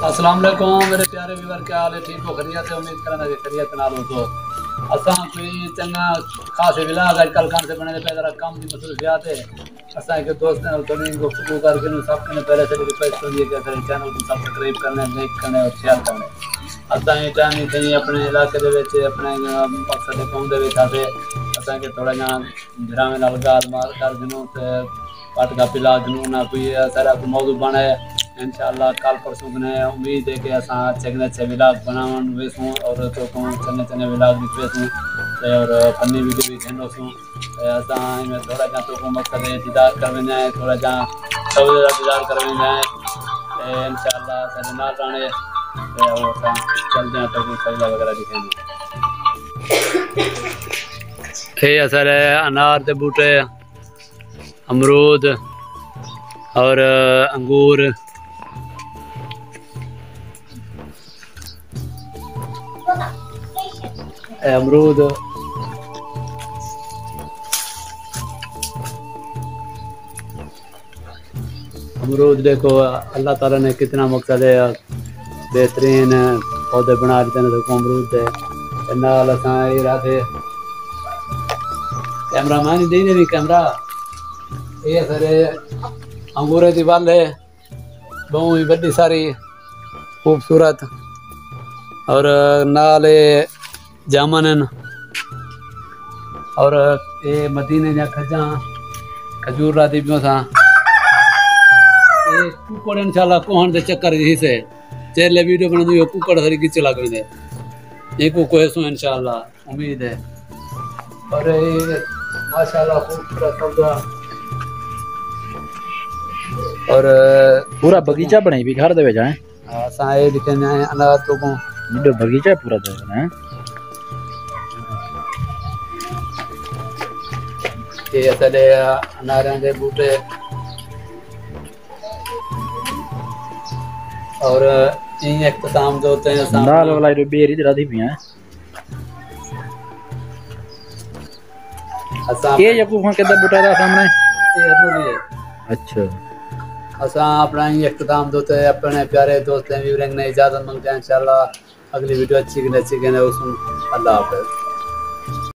अस्सलाम वालेकुम मेरे प्यारे व्यूअर, क्या हाल है? ठीक हो? खैरियत है? उम्मीद करना कि खैरियत नाल हो। तो असां कोई चंगा खास विलाग अजकल खान से बने पे जरा कम की मसरूफियात है। असां के दोस्त ने थोड़ी गुफ्तगू करके सब ने पहले से रिक्वेस्ट कर दी कि अगर चैनल को सब्सक्राइब करने, लाइक करने और शेयर करने। असां ये टाइम कहीं अपने इलाके दे विच अपने मकसद कौम दे विच आते असां के थोड़ा ना ड्रामे नाल गाल मार कर दिनों ते पट का पिला दिनों ना कोई सारा मौजू बने इंशाल्लाह कल परसों ने उम्मीद है कि असां अच्छे विलाग बनावन वेसूं और तो चंगे विलाग भी वेसूं और फनी वीडियो भी खेनो सूं असां इनमें थोड़ा जा तो मकसद है दीदार कर वेंदा है थोड़ा जा सब दीदार कर वेंदा है इंशाल्लाह सारे नाल राणे और असां चलदे हैं तो सजदा वगैरह दिखाएंगे। ये असर है अनार के बूटे, अमरूद और अंगूर अमरूद अमरूद देखो अल्लाह ताला ने कितना मकसद है बेहतरीन पौधे बना देते हैं। देखो अमरूद है नाल असां ये रखे कैमरा मैन दे भी कैमरा ये सारे अंगूर की वल है बहुत ही बड़ी सारी खूबसूरत और नाल जामन और ये मदीने जा खजा खजूर राती पियो सा ये कुकड़ इंशाल्लाह कोहन दे चक्कर हिसे चेले वीडियो बना दियो कुकड़ हरी की चला गई दे ये को कोई सो इंशाल्लाह उम्मीद है। और ये माशाल्लाह खूबसूरत पौधा और पूरा बगीचा बनाई भी घर दे जाए असा ये लिखे ने अनार तो को बड़ो बगीचा पूरा दे है ये असले अनारों के बूटे और इन इख्तिताम जो होते हैं नाल वाला जो बेरी जरा दी भी है ये यकू फोन के बूटा था सामने ये अपने लिए अच्छा असा अपना ही इख्तिताम जो होते हैं अपने प्यारे दोस्त हैं व्यूअर ने इजाजत मांगते हैं इंशाल्लाह अगली वीडियो अच्छी के उसमें अल्लाह हाफ़िज़।